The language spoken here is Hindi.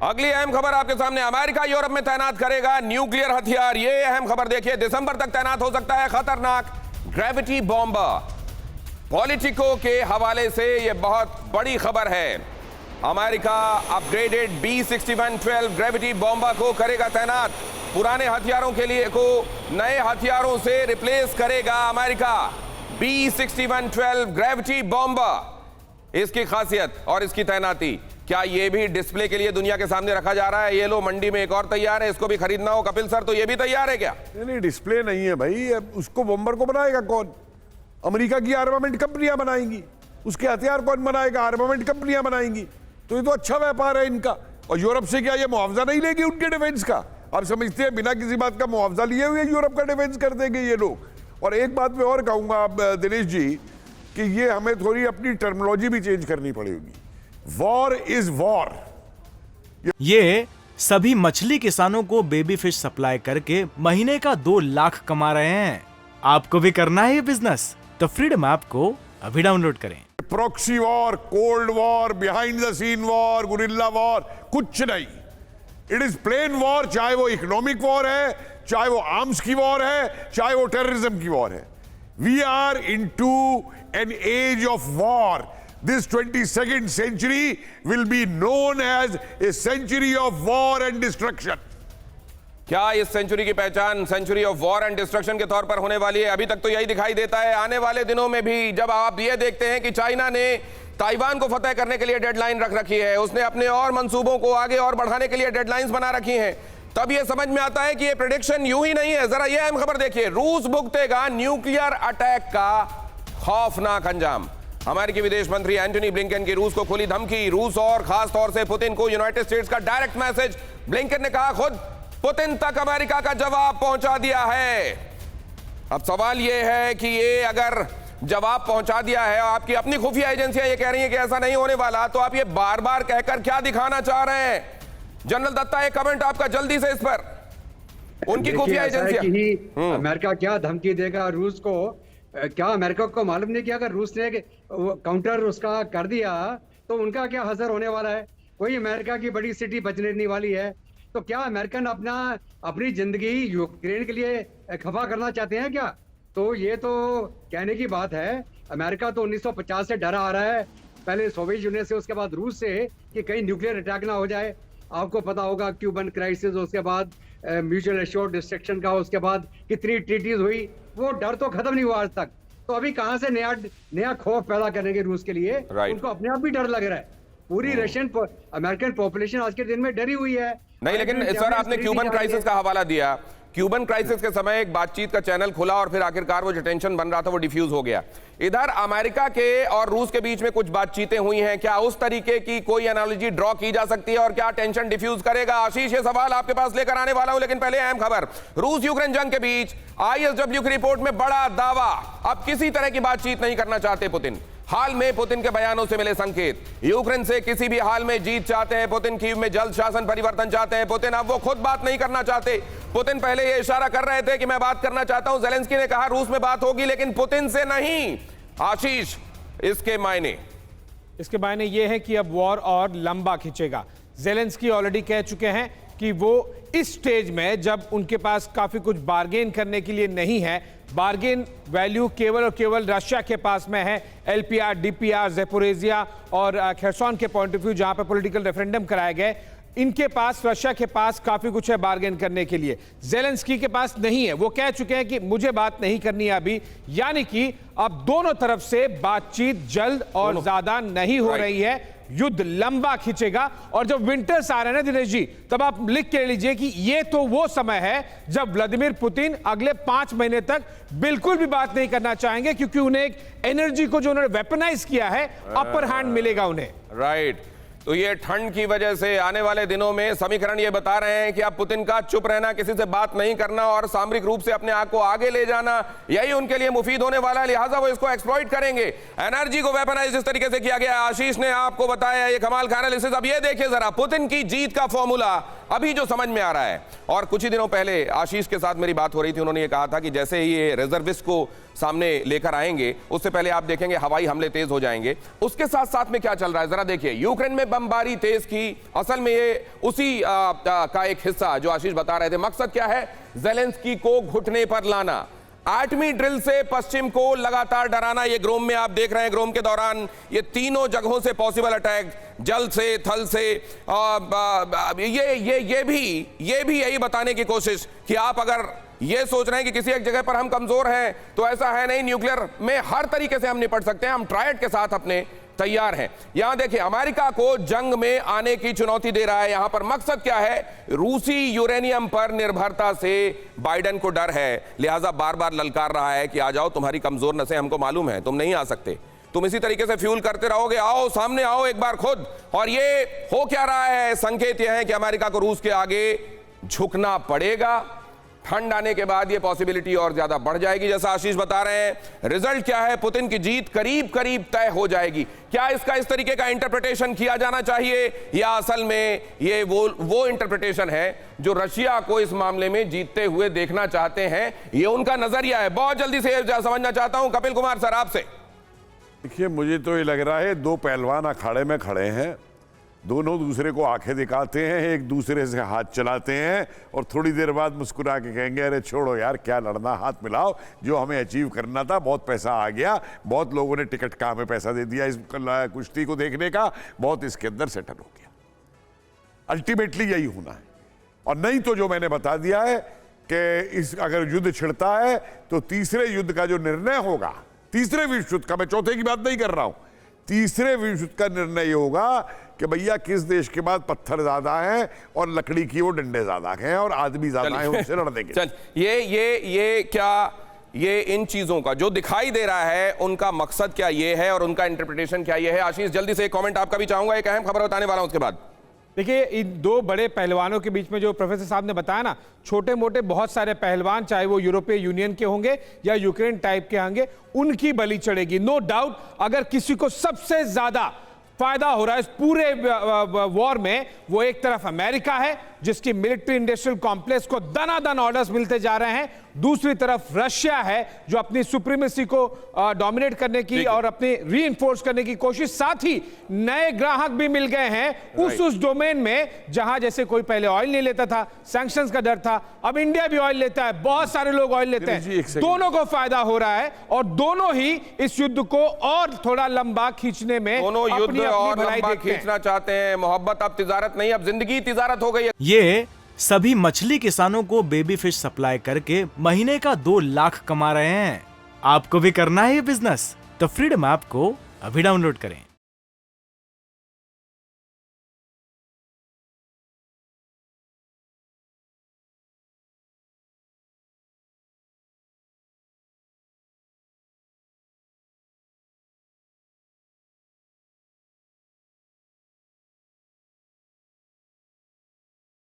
अगली अहम खबर आपके सामने, अमेरिका यूरोप में तैनात करेगा न्यूक्लियर हथियार। ये अहम खबर देखिए, दिसंबर तक तैनात हो सकता है खतरनाक ग्रेविटी बॉम्बर। पॉलिटिको के हवाले से यह बहुत बड़ी खबर है। America upgraded B-6112 gravity bomber को करेगा तैनात। पुराने हथियारों के लिए को नए हथियारों से रिप्लेस करेगा अमेरिका। B-6112 ग्रेविटी बॉम्बर, इसकी खासियत और इसकी तैनाती, क्या ये भी डिस्प्ले के लिए दुनिया के सामने रखा जा रहा है? ये लो मंडी में एक और तैयार है, इसको भी खरीदना हो कपिल सर, तो ये भी तैयार है क्या? नहीं, डिस्प्ले नहीं है भाई। अब उसको बॉम्बर को बनाएगा कौन? अमेरिका की आर्मामेंट कंपनियां बनाएंगी। उसके हथियार कौन बनाएगा? आर्मामेंट कंपनियां बनाएंगी। तो ये तो अच्छा व्यापार है इनका। और यूरोप से क्या ये मुआवजा नहीं लेगी उनके डिफेंस का? आप समझते हैं बिना किसी बात का मुआवजा लिए हुए यूरोप का डिफेंस कर देंगे ये लोग? और एक बात मैं और कहूंगा दिनेश जी, कि ये हमें थोड़ी अपनी टर्मिनोलॉजी भी चेंज करनी पड़ेगी। War is war. ये सभी मछली किसानों को बेबी फिश सप्लाई करके महीने का 2 लाख कमा रहे हैं। आपको भी करना है ये बिजनेस? तो फ्रीडम ऐप को अभी डाउनलोड करें। Proxy war, cold war, behind the scene war, guerrilla war, कुछ नहीं। इट इज प्लेन वॉर, चाहे वो इकोनॉमिक वॉर है, चाहे वो आर्म्स की वॉर है, चाहे वो टेररिज्म की वॉर है। We are into an age of war. This 22nd century will be known as a century of war and destruction. क्या इस सेंचुरी की पहचान century of war and destruction के तौर पर होने वाली है? अभी तक तो यही दिखाई देता है। आने वाले दिनों में भी जब आप ये देखते हैं कि चाइना ने ताइवान को फतेह करने के लिए डेडलाइन रख रखी है, उसने अपने और मंसूबों को आगे और बढ़ाने के लिए डेडलाइंस बना रखी हैं, तब ये समझ में आता है कि ये प्रेडिक्शन यूं ही नहीं है। जरा ये अहम खबर देखिए, रूस भुगतेगा न्यूक्लियर अटैक का खौफनाक अंजाम। अमेरिकी विदेश मंत्री एंटनी ब्लिंकन की रूस को खुली धमकी। रूस और खास तौर से पुतिन को यूनाइटेड स्टेट्स का डायरेक्ट मैसेज। ब्लिंकन ने कहा खुद पुतिन तक अमेरिका का जवाब पहुंचा दिया है। अब सवाल यह है कि ये अगर जवाब पहुंचा दिया है, आपकी अपनी खुफिया एजेंसियां ये कह रही हैं कि ऐसा नहीं होने वाला, तो आप ये बार बार कहकर क्या दिखाना चाह रहे हैं? जनरल दत्ता, एक कमेंट आपका जल्दी से इस पर। उनकी खुफिया एजेंसियां अमेरिका क्या धमकी देगा रूस को? क्या अमेरिका को मालूम नहीं कि अगर रूस ने काउंटर उसका कर दिया तो उनका क्या असर होने वाला है? कोई अमेरिका की बड़ी सिटी बचने नहीं वाली है। तो क्या अमेरिकन अपनी जिंदगी यूक्रेन के लिए खफा करना चाहते हैं क्या? तो ये तो कहने की बात है। अमेरिका तो 1950 से डरा आ रहा है, पहले सोवियत यूनियन से, उसके बाद रूस से, कि कहीं न्यूक्लियर अटैक ना हो जाए। आपको पता होगा क्यूबन क्राइसिस, उसके बाद म्यूचुअल एश्योर्ड डिस्ट्रक्शन का, उसके बाद कितनी ट्रीटीज हुई, वो डर तो खत्म नहीं हुआ आज तक। तो अभी कहां से नया खौफ पैदा करेंगे रूस के लिए? उनको अपने आप भी डर लग रहा है। पूरी रशियन अमेरिकन पॉपुलेशन आज के दिन में डरी हुई है। नहीं, लेकिन सर आपने क्यूबन क्राइसिस का हवाला दिया। क्यूबन क्राइसिस के समय एक बातचीत का चैनल खुला और फिर आखिरकार वो जो टेंशन बन रहा था वो डिफ्यूज हो गया। इधर अमेरिका के और रूस के बीच में कुछ बातचीतें हुई हैं, क्या उस तरीके की कोई एनालॉजी ड्रॉ की जा सकती है और क्या टेंशन डिफ्यूज करेगा? आशीष, ये सवाल आपके पास लेकर आने वाला हूं, लेकिन पहले अहम खबर। रूस यूक्रेन जंग के बीच ISW की रिपोर्ट में बड़ा दावा, अब किसी तरह की बातचीत नहीं करना चाहते पुतिन। हाल में पुतिन के बयानों से मिले संकेत, यूक्रेन से किसी भी हाल में जीत चाहते हैं पुतिन, कीव में जल्द शासन परिवर्तन चाहते हैं पुतिन। अब वो खुद बात नहीं करना चाहते। पुतिन पहले ये इशारा कर रहे थे कि मैं बात करना चाहता हूं, ज़ेलेंस्की ने कहा रूस में बात होगी लेकिन पुतिन से नहीं। आशीष, इसके मायने ये है कि अब वॉर और लंबा खिंचेगा। ज़ेलेंस्की ऑलरेडी कह चुके हैं कि वो इस स्टेज में, जब उनके पास काफी कुछ बार्गेन करने के लिए नहीं है, बार्गेन वैल्यू केवल और केवल रशिया के पास में है। LPR, DPR, ज़ेपोरेजिया और खेरसॉन के पॉइंट ऑफ व्यू, जहां पे पॉलिटिकल रेफरेंडम कराए गए, इनके पास, रशिया के पास काफी कुछ है बार्गेन करने के लिए। ज़ेलेंस्की के पास नहीं है। वो कह चुके हैं कि मुझे बात नहीं करनी है अभी, यानी कि अब दोनों तरफ से बातचीत जल्द और ज्यादा नहीं हो रही है। युद्ध लंबा खिंचेगा। और जब विंटर्स आ रहे हैं ना दिनेश जी, तब आप लिख के लीजिए कि ये तो वो समय है जब व्लादिमीर पुतिन अगले 5 महीने तक बिल्कुल भी बात नहीं करना चाहेंगे, क्योंकि उन्हें एक एनर्जी को जो उन्होंने वेपनाइज किया है, अपर हैंड मिलेगा उन्हें। राइट। तो ये ठंड की वजह से आने वाले दिनों में समीकरण ये बता रहे हैं कि अब पुतिन का चुप रहना, किसी से बात नहीं करना और सामरिक रूप से अपने आप को आगे ले जाना, यही उनके लिए मुफीद होने वाला है। लिहाजा वो इसको एक्सप्लॉइट करेंगे। एनर्जी को वेपनाइज जिस तरीके से किया गया, आशीष ने आपको बताया, ये कमाल का एनालिसिस। अब ये देखिए जरा पुतिन की जीत का फॉर्मूला अभी जो समझ में आ रहा है। और कुछ ही दिनों पहले आशीष के साथ मेरी बात हो रही थी, उन्होंने ये कहा था कि जैसे ही ये रिजर्विस्ट को सामने लेकर आएंगे, उससे पहले आप देखेंगे हवाई हमले तेज हो जाएंगे। उसके साथ साथ में क्या चल रहा है जरा देखिए। यूक्रेन में बमबारी तेज की, असल में ये उसी का एक हिस्सा जो आशीष बता रहे थे। मकसद क्या है? ज़ेलेंस्की को घुटने पर लाना, एटमी ड्रिल से पश्चिम को लगातार डराना। ये ग्रोम में आप देख रहे हैं, ग्रोम के दौरान ये तीनों जगहों से पॉसिबल अटैक, जल से, थल से, ये भी यही बताने की कोशिश कि आप अगर ये सोच रहे हैं कि किसी एक जगह पर हम कमजोर हैं, तो ऐसा है नहीं। न्यूक्लियर में हर तरीके से हम निपट सकते हैं, हम ट्रायड के साथ अपने तैयार हैं। यहां देखिए, अमेरिका को जंग में आने की चुनौती दे रहा है। यहां पर मकसद क्या है? रूसी यूरेनियम पर निर्भरता से बाइडेन को डर है, लिहाजा बार बार ललकार रहा है कि आ जाओ, तुम्हारी कमजोर नसें हमको मालूम है, तुम नहीं आ सकते, तुम इसी तरीके से फ्यूल करते रहोगे, आओ सामने आओ एक बार खुद। और ये हो क्या रहा है? संकेत यह है कि अमेरिका को रूस के आगे झुकना पड़ेगा। ठंड आने के बाद ये पॉसिबिलिटी और ज्यादा बढ़ जाएगी, जैसा आशीष बता रहे हैं। रिजल्ट क्या है? पुतिन की जीत करीब करीब तय हो जाएगी। क्या इसका इस तरीके का इंटरप्रिटेशन किया जाना चाहिए, या असल में ये वो इंटरप्रिटेशन है जो रशिया को इस मामले में जीतते हुए देखना चाहते हैं? ये उनका नजरिया है। बहुत जल्दी से समझना चाहता हूं कपिल कुमार सर आपसे। देखिए, मुझे तो ये लग रहा है दो पहलवान अखाड़े में खड़े हैं, दोनों दूसरे को आंखें दिखाते हैं, एक दूसरे से हाथ चलाते हैं और थोड़ी देर बाद मुस्कुरा के कहेंगे अरे छोड़ो यार, क्या लड़ना, हाथ मिलाओ, जो हमें अचीव करना था, बहुत पैसा आ गया, बहुत लोगों ने टिकट कहाँ में पैसा दे दिया इस कुश्ती को देखने का, बहुत इसके अंदर सेटल हो गया। अल्टीमेटली यही होना है। और नहीं तो जो मैंने बता दिया है कि इस अगर युद्ध छिड़ता है तो तीसरे युद्ध का जो निर्णय होगा, तीसरे विश्व युद्ध का, मैं चौथे की बात नहीं कर रहा हूं, तीसरे विश्व युद्ध का निर्णय ये होगा कि भैया किस देश के बाद पत्थर ज्यादा हैं और लकड़ी की वो डंडे ज्यादा हैं और आदमी ज्यादा हैं उनसे लड़ने के। चल, ये इन चीजों का जो दिखाई दे रहा है, उनका मकसद क्या ये है और उनका इंटरप्रिटेशन क्या ये है? आशीष, जल्दी से एक कमेंट आपका भी चाहूंगा, एक अहम खबर बताने वाला हूं उसके बाद। देखिए, इन दो बड़े पहलवानों के बीच में जो प्रोफेसर साहब ने बताया ना, छोटे मोटे बहुत सारे पहलवान, चाहे वो यूरोपीय यूनियन के होंगे या यूक्रेन टाइप के होंगे, उनकी बलि चढ़ेगी। नो डाउट, अगर किसी को सबसे ज्यादा फायदा हो रहा है इस पूरे वॉर में, वो एक तरफ अमेरिका है जिसकी मिलिट्री इंडस्ट्रियल कॉम्प्लेक्स को दनादन ऑर्डर्स मिलते जा रहे हैं, दूसरी तरफ रशिया है जो अपनी सुप्रीमेसी को डोमिनेट करने की और अपनी रीइंफोर्स करने की कोशिश, साथ ही नए ग्राहक भी मिल गए हैं उस डोमेन में जहां जैसे कोई पहले ऑयल नहीं लेता था, सैंक्शंस का डर था, अब इंडिया भी ऑयल लेता है, बहुत सारे लोग ऑयल लेते हैं, दोनों को फायदा हो रहा है और दोनों ही इस युद्ध को और थोड़ा लंबा खींचने में दोनों युद्ध और लंबा खींचना चाहते हैं। मोहब्बत अब तिजारत नहीं, अब जिंदगी तिजारत हो गई है। ये सभी मछली किसानों को बेबी फिश सप्लाई करके महीने का 2 लाख कमा रहे हैं। आपको भी करना है ये बिजनेस? तो फ्रीडम ऐप को अभी डाउनलोड करें।